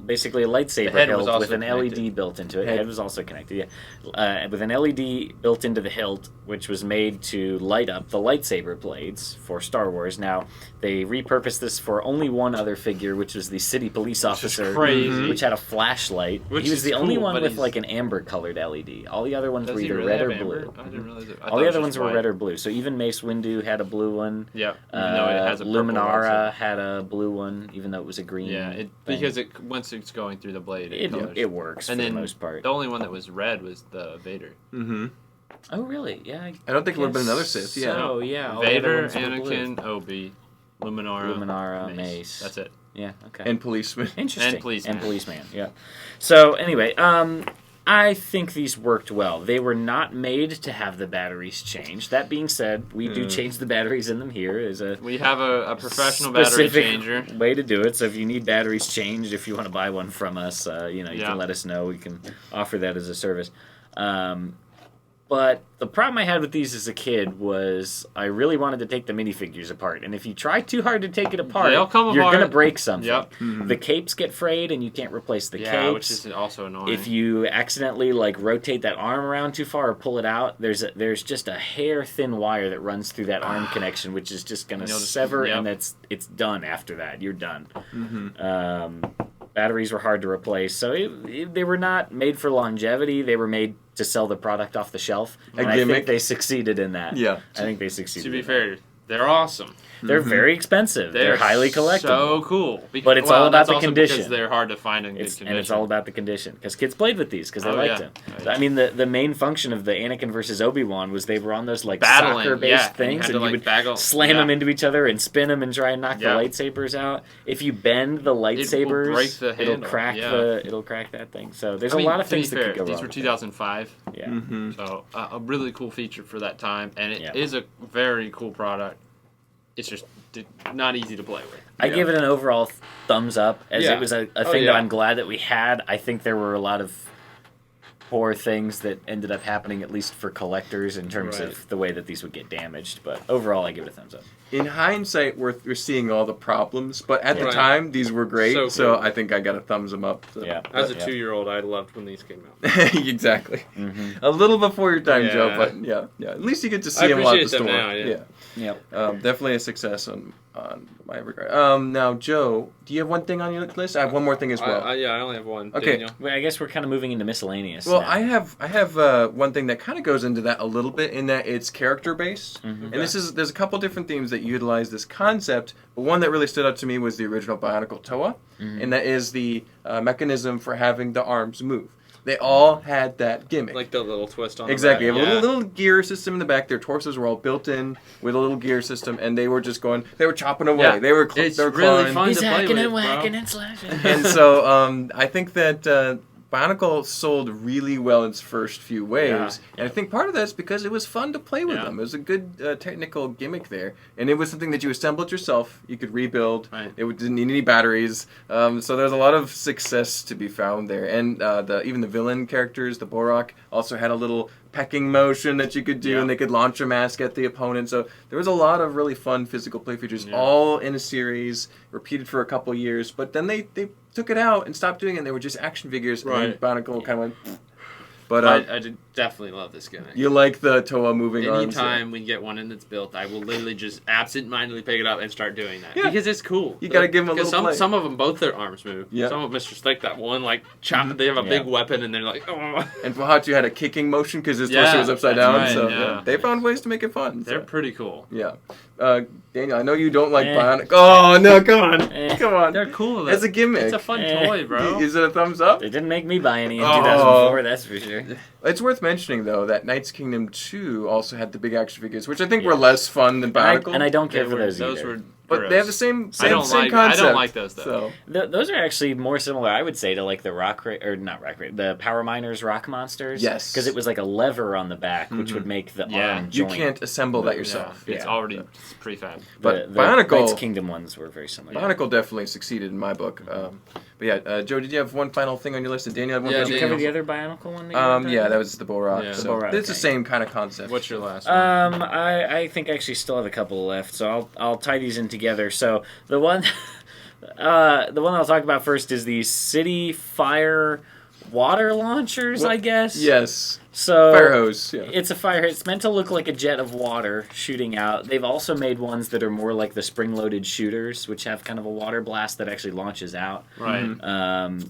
basically a lightsaber hilt with an LED built into it. The head was also connected, with an LED built into the hilt, which was made to light up the lightsaber blades for Star Wars. Now they repurposed this for only one other figure, which was the city police officer, which had a flashlight. He was the only one with like an amber-colored LED. All the other ones were either red or blue. I didn't realize it. All the other ones were red or blue. So even Mace Windu had a blue one. Yeah. It has a purple Luminara had a blue one, even though it was a green. Yeah, because once it's going through the blade, it works for the most part. The only one that was red was the Vader. Mm-hmm. Oh, really? Yeah. I don't think it would have been another Sith. Yeah. So, yeah. Vader, Anakin, Obi, Luminara, Mace. That's it. Yeah. Okay. And policeman. Interesting. And policeman. Yeah. So anyway, I think these worked well. They were not made to have the batteries changed. That being said, we do change the batteries in them here. We have a professional battery changer way to do it. So if you need batteries changed, if you want to buy one from us, you can let us know. We can offer that as a service. But the problem I had with these as a kid was I really wanted to take the minifigures apart. And if you try too hard to take it apart, you're going to break something. Yep. Mm-hmm. The capes get frayed and you can't replace the capes. Which is also annoying. If you accidentally rotate that arm around too far or pull it out, there's just a hair-thin wire that runs through that arm connection, which is just going to sever, and it's done after that. You're done. Mm-hmm. Batteries were hard to replace, so they were not made for longevity. They were made to sell the product off the shelf, and I think they succeeded in that. Yeah, I think they succeeded. To be fair, they're awesome. They're very expensive. They're highly collectible. So cool. But it's all about the condition. Because they're hard to find in good condition. And it's all about the condition. Because kids played with these because they liked them. I mean, the main function of the Anakin versus Obi-Wan was they were on those soccer-based things, and you would slam them into each other and spin them and try and knock the lightsabers out. If you bend the lightsabers, it'll crack that thing. So there's a lot of things that could go wrong. These were 2005. Yeah. Mm-hmm. So a really cool feature for that time, and it is a very cool product. It's just not easy to play with. I give it an overall thumbs up, as it was a thing that I'm glad that we had. I think there were a lot of poor things that ended up happening, at least for collectors, in terms of the way that these would get damaged. But overall, I give it a thumbs up. In hindsight, we're seeing all the problems, but at the time, these were great, so I think I got a thumbs them up. So. Yeah. As a 2-year-old, I loved when these came out. Exactly. Mm-hmm. A little before your time, Joe, but yeah. At least you get to see them a lot at the store. Now, Yep. Definitely a success on my regard. Now, Joe, do you have one thing on your list? I have one more thing as well. I only have one. Okay. Daniel? Well, I guess we're kind of moving into miscellaneous. Well, now. I have one thing that kind of goes into that a little bit, in that it's character based, and there's a couple different themes that utilize this concept. But one that really stood out to me was the original Bionicle Toa, and that is the mechanism for having the arms move. They all had that gimmick. Like the little twist on exactly. the back. You have a little gear system in the back. Their torsos were all built in with a little gear system, and they were just going. They were chopping away. Yeah. They were it's they were really clawing. fun He's to play hacking with, and whacking and slashing. And so I think that Bionicle sold really well in its first few waves, and I think part of that's because it was fun to play with them. It was a good technical gimmick there, and it was something that you assembled yourself. You could rebuild. Right. It didn't need any batteries, so there's a lot of success to be found there. And even the villain characters, the Borok, also had a little pecking motion that you could do, and they could launch a mask at the opponent. So there was a lot of really fun physical play features, all in a series, repeated for a couple years. But then they took it out and stopped doing it. And they were just action figures, and Bionicle kind of went. But I definitely love this gimmick. You like the Toa moving arms? Anytime we get one in that's built, I will literally just absent-mindedly pick it up and start doing that. Because it's cool. You gotta give them a little play. Some of them, both their arms move. Yeah. Some of them just like that one, like, chop. They have a big weapon and they're like, oh. And Fahatsu had a kicking motion because his torso was upside down. Right, so they found ways to make it fun. They're pretty cool. Yeah. Daniel, I know you don't like Bionicle. Oh, no, come on. Come on. They're cool. As a gimmick. It's a fun toy, bro. Is it a thumbs up? They didn't make me buy any in 2004, that's for sure. It's worth mentioning, though, that Knights Kingdom 2 also had the big action figures, which I think were less fun than Bionicle. And I don't care for those either. Those were but they have the same concept. I don't like those, though. So. Those are actually more similar, I would say, to like the the Power Miners Rock Monsters. Yes. Because it was like a lever on the back, which would make the arm joint. You can't assemble that yourself. It's already prefab. But the Bionicle... Knights Kingdom ones were very similar. Bionicle definitely succeeded in my book. But yeah, Joe, did you have one final thing on your list? And Daniel had one Did you cover the other Bionicle one? That was the Borok. Yeah. So it's the same kind of concept. What's your last one? I think I actually still have a couple left, so I'll tie these in together. So the one I'll talk about first is the City Fire water launchers, I guess. Yes. So fire hose. Yeah. It's a fire. It's meant to look like a jet of water shooting out. They've also made ones that are more like the spring-loaded shooters, which have kind of a water blast that actually launches out. Right.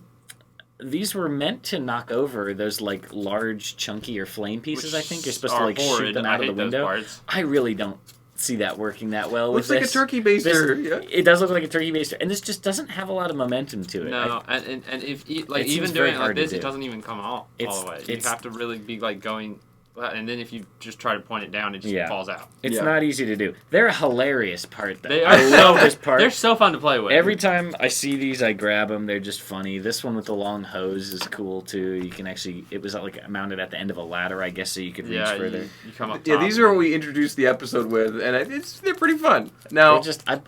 These were meant to knock over those like large, chunky or flame pieces. I think you're supposed to like shoot them out of the window. I really don't see that working that well. Looks like a turkey baster. It does look like a turkey baster, and this just doesn't have a lot of momentum to it. No, and if even doing it like this, it doesn't even come all the way. You have to really be like going. And then if you just try to point it down, it just falls out. It's not easy to do. They're a hilarious part, though. I love this part. They're so fun to play with. Every time I see these, I grab them. They're just funny. This one with the long hose is cool, too. You can actually... It was like mounted at the end of a ladder, I guess, so you could reach further. You come up top. Yeah, these are what we introduced the episode with, and they're pretty fun. Now,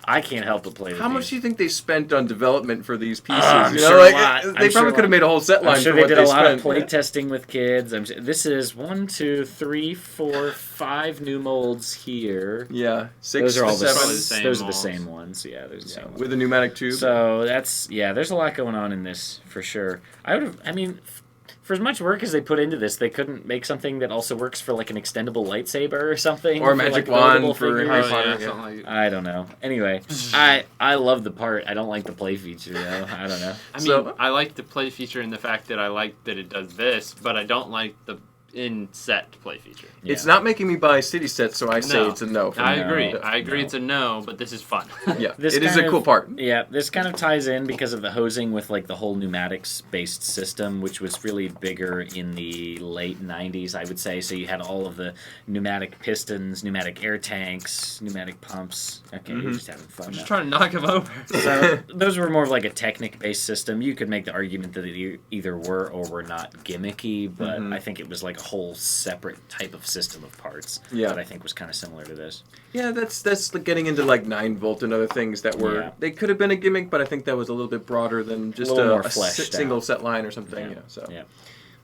I can't help but play with How much do you think they spent on development for these pieces? I'm sure a lot. They probably could have made a whole set line I'm sure for they what did they a lot spent. of play testing with kids. This is 1, 2, 3, 4, 5 new molds here. Yeah, 6 those are all the 7. Those are the same ones. Yeah, those are the same ones. With a pneumatic tube. So there's a lot going on in this for sure. For as much work as they put into this, they couldn't make something that also works for like an extendable lightsaber or something, or a magic wand for Harry Potter. I don't know. Anyway, I love the part. I don't like the play feature though. I don't know. I like the play feature in the fact that I like that it does this, but I don't like the in-set play feature. Yeah. It's not making me buy city sets, so I say it's a no. I agree. It's a no, but this is fun. Yeah, it is a cool part. Yeah, this kind of ties in because of the hosing with like the whole pneumatics-based system, which was really bigger in the late 90s, I would say. So you had all of the pneumatic pistons, pneumatic air tanks, pneumatic pumps. Okay, you're just having fun. I'm just trying to knock them over. So those were more of like a technic-based system. You could make the argument that they either were or were not gimmicky, but I think it was like a whole separate type of system of parts that I think was kind of similar to this. Yeah, that's like getting into like 9-volt and other things that were they could have been a gimmick, but I think that was a little bit broader than just a single set line or something. Yeah.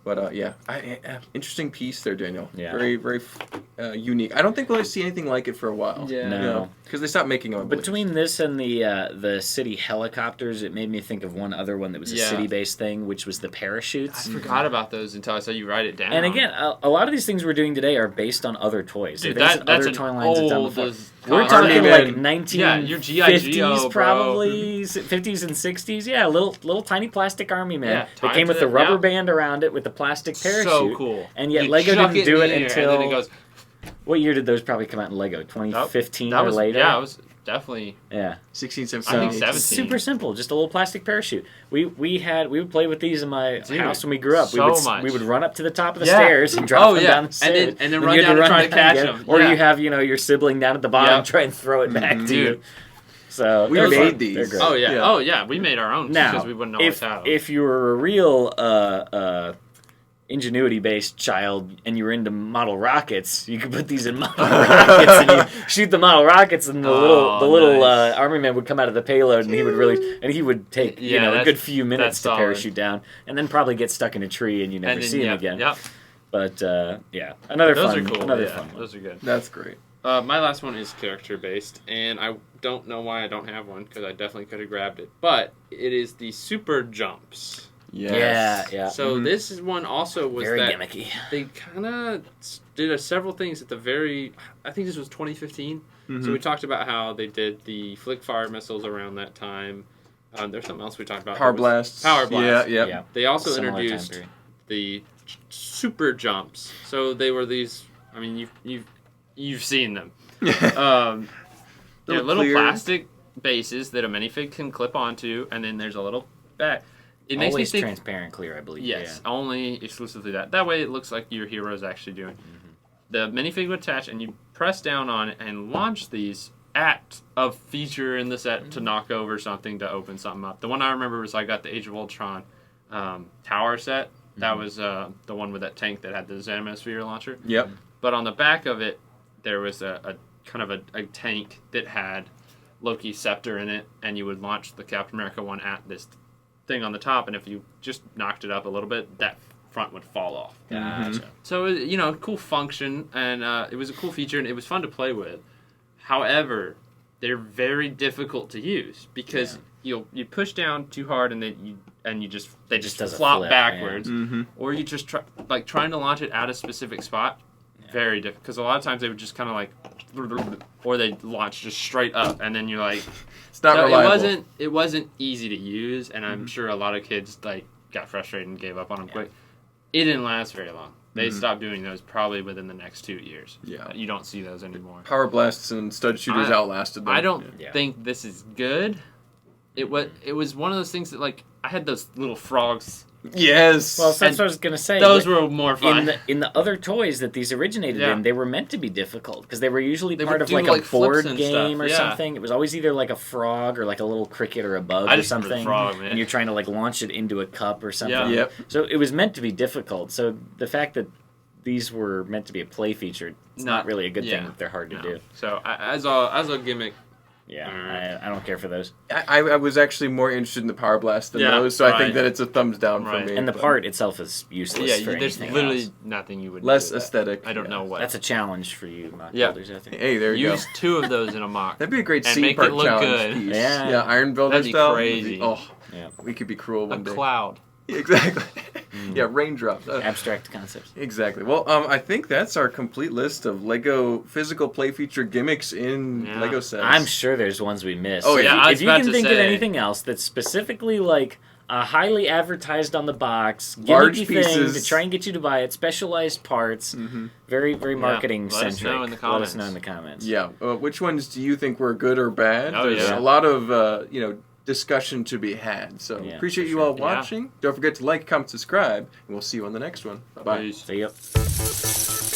But interesting piece there, Daniel. Yeah. Very, very unique. I don't think we'll see anything like it for a while. Yeah. No. Because they stopped making them. Between this and the city helicopters, it made me think of one other one that was a city-based thing, which was the parachutes. I forgot about those until I saw you write it down. And again, a lot of these things we're doing today are based on other toys. Dude, that's other toy lines that's done before. We're talking like your G.I.G.O., 1950s, probably 50s and 60s. Yeah, little tiny plastic army man. Yeah, that came with the rubber band around it with the plastic parachute. So cool. And yet Lego didn't do it until. And then it goes. What year did those probably come out in Lego? 2015 or later? Yeah, it was definitely. Yeah. 16, 17. I think 17. Super simple, just a little plastic parachute. We would play with these in my house when we grew up. We would run up to the top of the stairs and drop them down the stairs. And then run down and try to catch them. Or you have your sibling down at the bottom try and throw it back to you. So We they're made fun. these. They're great. Oh yeah. Yeah. Oh yeah. We made our own Now, because we wouldn't always if have them. if you were a real ingenuity-based child and you were into model rockets, you could put these in model rockets and you shoot the model rockets, and the little nice. army man would come out of the payload, and he would take a good few minutes to solid. parachute down, and then probably get stuck in a tree and you never see him again. Yep. But another Those fun, are cool. another Yeah, fun one. those are good. That's great. My last one is character based, and I don't know why I don't have one because I definitely could have grabbed it. But it is the super jumps. Yes. Yeah. So this is one also was Very that gimmicky. they kind of did several things at the very. I think this was 2015. So we talked about how they did the flick fire missiles around that time. There's something else we talked about. Power blasts. Power blasts. Yeah. They also Similar time introduced period. the super jumps. So they were these. I mean, you've seen them. They're little clear plastic bases that a minifig can clip onto, and then there's a little back. It makes Always me think. transparent, clear, I believe. Yes, only exclusively that. That way, it looks like your hero is actually doing. The minifig would attach, and you press down on it and launch these at a feature in the set to knock over something to open something up. The one I remember was I got the Age of Ultron tower set. That was the one with that tank that had the Xenosphere launcher. Yep. But on the back of it, there was a kind of a tank that had Loki's scepter in it, and you would launch the Captain America one at this thing on the top, and if you just knocked it up a little bit, that front would fall off. Gotcha. So, cool function, and it was a cool feature, and it was fun to play with. However, they're very difficult to use because you push down too hard, and they just does a flop flip, backwards, Mm-hmm. or you just trying to launch it at a specific spot. Very difficult because a lot of times they would just kind of or they launch just straight up, and then you're like, It's not reliable. It wasn't easy to use, and I'm sure a lot of kids got frustrated and gave up on them quick. It didn't last very long. They stopped doing those probably within the next 2 years. Yeah. You don't see those anymore. Power blasts and stud shooters outlasted them. I don't Yeah. think this is good. It was one of those things that I had those little frogs. Yes. Well, that's what I was gonna say. Those were more fun. In the other toys that these originated in, they were meant to be difficult because they were usually They part would of do, a flips board and game stuff, or yeah. something. It was always either like a frog or like a little cricket or a bug I or just remember the something. frog, man. And you're trying to launch it into a cup or something. Yeah. Yep. So it was meant to be difficult. So the fact that these were meant to be a play feature, it's not really a good thing that they're hard to do. So as a gimmick, Yeah, I don't care for those. I was actually more interested in the power blast than those, so I think that it's a thumbs down for me. And the but part itself is useless for there's anything literally else. nothing you would less do with that. aesthetic. I don't know what. That's a challenge for you, mock Yeah. builders, I think. Hey, there you Use go. 2 of those in a mock. That'd be a great and scene make part it look challenge good. piece. Yeah. Iron Builder That'd be style. crazy. Yeah. We could be cruel A one day. cloud. Exactly. Yeah, raindrops. Abstract concepts. Exactly. Well, I think that's our complete list of Lego physical play feature gimmicks in Lego sets. I'm sure there's ones we missed. Oh, yeah. I was If you about can to think of say. anything else that's specifically highly advertised on the box, Large gimmicky thing pieces. to try and get you to buy it, specialized parts, very, very marketing Let us centric. know in the Let us comments. know in the comments. Yeah. Which ones do you think were good or bad? Oh, There's yeah. a lot of discussion to be had. So Yeah, appreciate for you sure. all watching. Don't forget to like, comment, subscribe, and we'll see you on the next one. Bye. Peace. See ya.